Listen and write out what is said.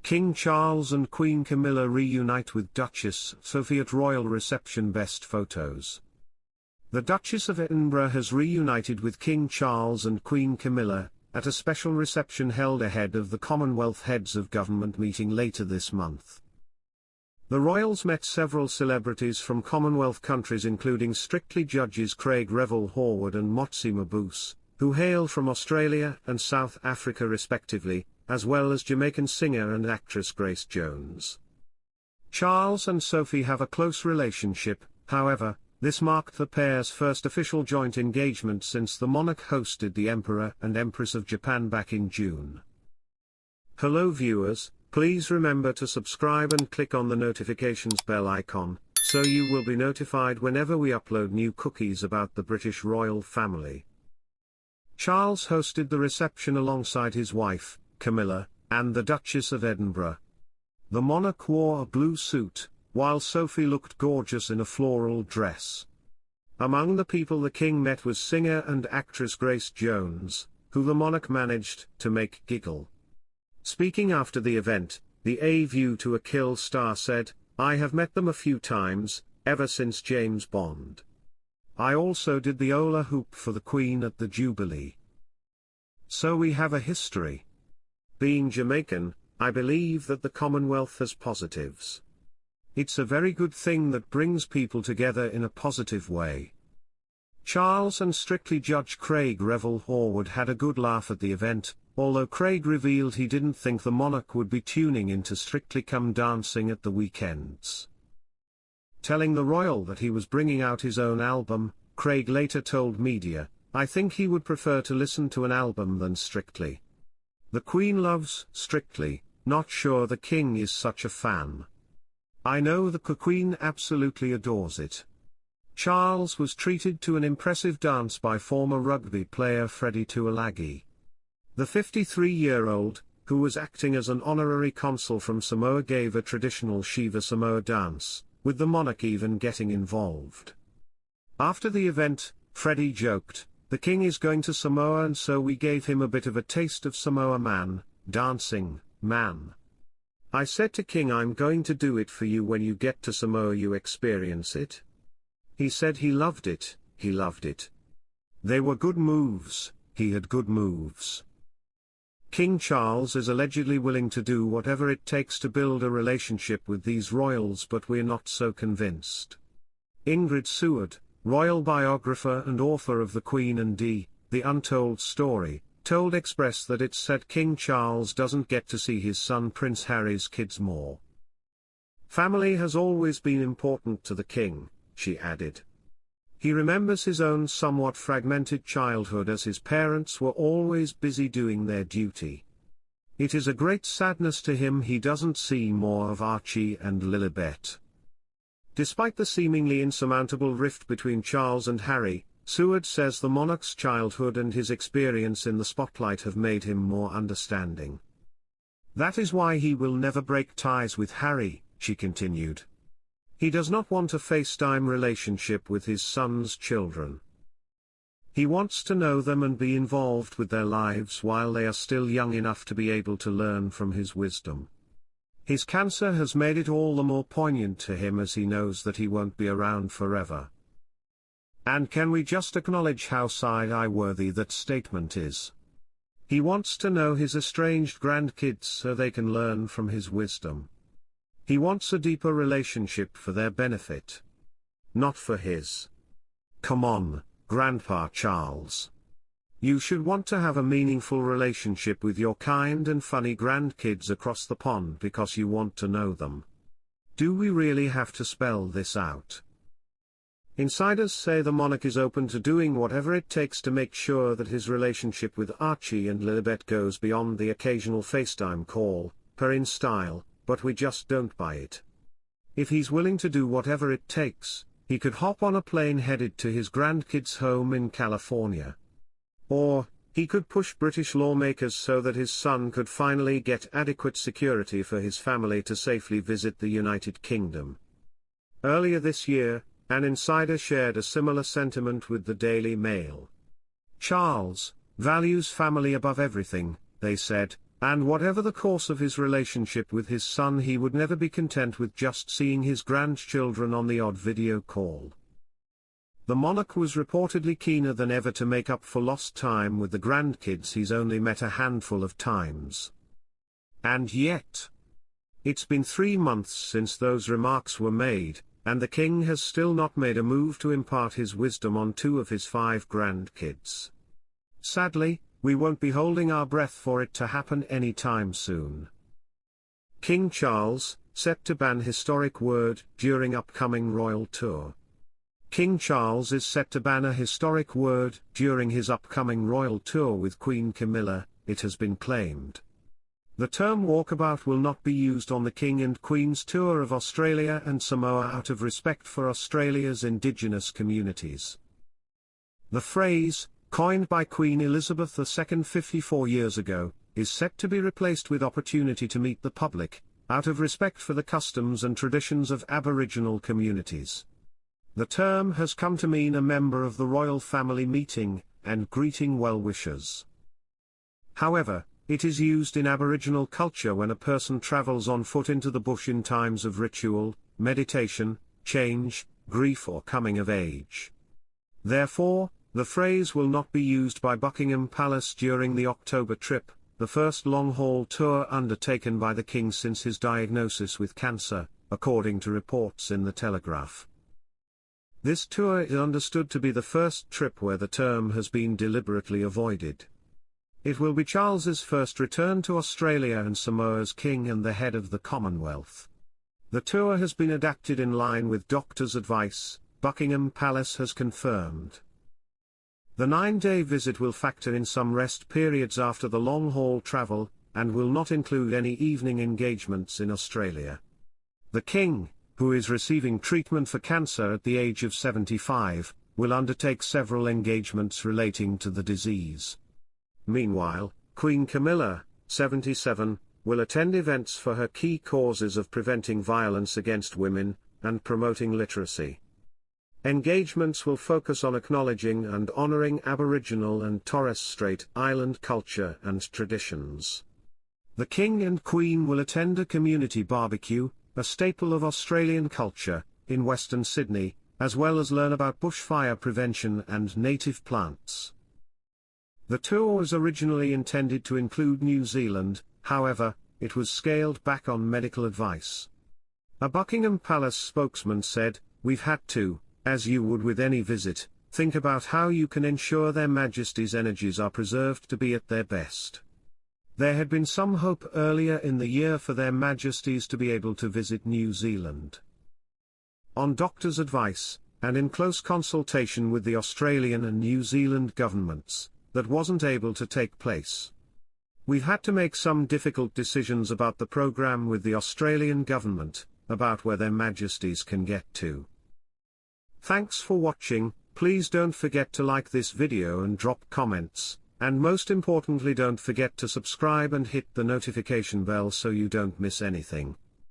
King Charles and Queen Camilla reunite with Duchess Sophie at royal reception. Best photos. The Duchess of Edinburgh has reunited with King Charles and Queen Camilla, at a special reception held ahead of the Commonwealth Heads of Government meeting later this month. The royals met several celebrities from Commonwealth countries including Strictly judges Craig Revel Horwood and Motsi Mabuse, who hail from Australia and South Africa respectively, as well as Jamaican singer and actress Grace Jones. Charles and Sophie have a close relationship, however. This marked the pair's first official joint engagement since the monarch hosted the Emperor and Empress of Japan back in June. Hello viewers, please remember to subscribe and click on the notifications bell icon, so you will be notified whenever we upload new cookies about the British royal family. Charles hosted the reception alongside his wife, Camilla, and the Duchess of Edinburgh. The monarch wore a blue suit, while Sophie looked gorgeous in a floral dress. Among the people the king met was singer and actress Grace Jones, who the monarch managed to make giggle. Speaking after the event, the A View to a Kill star said, "I have met them a few times, ever since James Bond. I also did the hola hoop for the Queen at the Jubilee. So we have a history. Being Jamaican, I believe that the Commonwealth has positives. It's a very good thing that brings people together in a positive way." Charles and Strictly judge Craig Revel Horwood had a good laugh at the event, although Craig revealed he didn't think the monarch would be tuning into Strictly Come Dancing at the weekends. Telling the royal that he was bringing out his own album, Craig later told media, "I think he would prefer to listen to an album than Strictly. The Queen loves Strictly, not sure the King is such a fan. I know the Queen absolutely adores it." Charles was treated to an impressive dance by former rugby player Freddie Tuilagi. The 53-year-old, who was acting as an honorary consul from Samoa, gave a traditional Shiva Samoa dance, with the monarch even getting involved. After the event, Freddie joked, "The king is going to Samoa and so we gave him a bit of a taste of Samoa man, dancing, man. I said to King, I'm going to do it for you when you get to Samoa, you experience it." He said he loved it, he loved it. They were good moves, he had good moves. King Charles is allegedly willing to do whatever it takes to build a relationship with these royals, but we're not so convinced. Ingrid Seward, royal biographer and author of The Queen and The Untold Story, told Express that it's said King Charles doesn't get to see his son Prince Harry's kids more. "Family has always been important to the king," she added. He remembers his own somewhat fragmented childhood as his parents were always busy doing their duty. It is a great sadness to him he doesn't see more of Archie and Lilibet. Despite the seemingly insurmountable rift between Charles and Harry, Seward says the monarch's childhood and his experience in the spotlight have made him more understanding. "That is why he will never break ties with Harry," she continued. "He does not want a FaceTime relationship with his son's children. He wants to know them and be involved with their lives while they are still young enough to be able to learn from his wisdom. His cancer has made it all the more poignant to him as he knows that he won't be around forever. And can we just acknowledge how side-eye worthy that statement is? He wants to know his estranged grandkids so they can learn from his wisdom. He wants a deeper relationship for their benefit. Not for his. Come on, Grandpa Charles. You should want to have a meaningful relationship with your kind and funny grandkids across the pond because you want to know them. Do we really have to spell this out?" Insiders say the monarch is open to doing whatever it takes to make sure that his relationship with Archie and Lilibet goes beyond the occasional FaceTime call, per in style, but we just don't buy it. If he's willing to do whatever it takes, he could hop on a plane headed to his grandkids' home in California. Or, he could push British lawmakers so that his son could finally get adequate security for his family to safely visit the United Kingdom. Earlier this year, an insider shared a similar sentiment with the Daily Mail. Charles values family above everything, they said, and whatever the course of his relationship with his son, he would never be content with just seeing his grandchildren on the odd video call. The monarch was reportedly keener than ever to make up for lost time with the grandkids he's only met a handful of times. And yet, it's been 3 months since those remarks were made, and the king has still not made a move to impart his wisdom on 2 of his 5 grandkids. Sadly, we won't be holding our breath for it to happen anytime soon. King Charles, set to ban historic word during upcoming royal tour. King Charles is set to ban a historic word during his upcoming royal tour with Queen Camilla, it has been claimed. The term walkabout will not be used on the King and Queen's tour of Australia and Samoa out of respect for Australia's indigenous communities. The phrase, coined by Queen Elizabeth II 54 years ago, is set to be replaced with opportunity to meet the public, out of respect for the customs and traditions of Aboriginal communities. The term has come to mean a member of the royal family meeting, and greeting well-wishers. However, it is used in Aboriginal culture when a person travels on foot into the bush in times of ritual, meditation, change, grief or coming of age. Therefore, the phrase will not be used by Buckingham Palace during the October trip, the first long-haul tour undertaken by the king since his diagnosis with cancer, according to reports in the Telegraph. This tour is understood to be the first trip where the term has been deliberately avoided. It will be Charles's first return to Australia and Samoa as king and the head of the Commonwealth. The tour has been adapted in line with doctors' advice, Buckingham Palace has confirmed. The 9-day visit will factor in some rest periods after the long-haul travel, and will not include any evening engagements in Australia. The king, who is receiving treatment for cancer at the age of 75, will undertake several engagements relating to the disease. Meanwhile, Queen Camilla, 77, will attend events for her key causes of preventing violence against women, and promoting literacy. Engagements will focus on acknowledging and honoring Aboriginal and Torres Strait Island culture and traditions. The King and Queen will attend a community barbecue, a staple of Australian culture, in Western Sydney, as well as learn about bushfire prevention and native plants. The tour was originally intended to include New Zealand, however, it was scaled back on medical advice. A Buckingham Palace spokesman said, "We've had to, as you would with any visit, think about how you can ensure Their Majesty's energies are preserved to be at their best." There had been some hope earlier in the year for Their Majesties to be able to visit New Zealand. On doctors' advice, and in close consultation with the Australian and New Zealand governments, that wasn't able to take place. We've had to make some difficult decisions about the programme with the Australian government, about where Their Majesties can get to. Thanks for watching, please don't forget to like this video and drop comments, and most importantly don't forget to subscribe and hit the notification bell so you don't miss anything.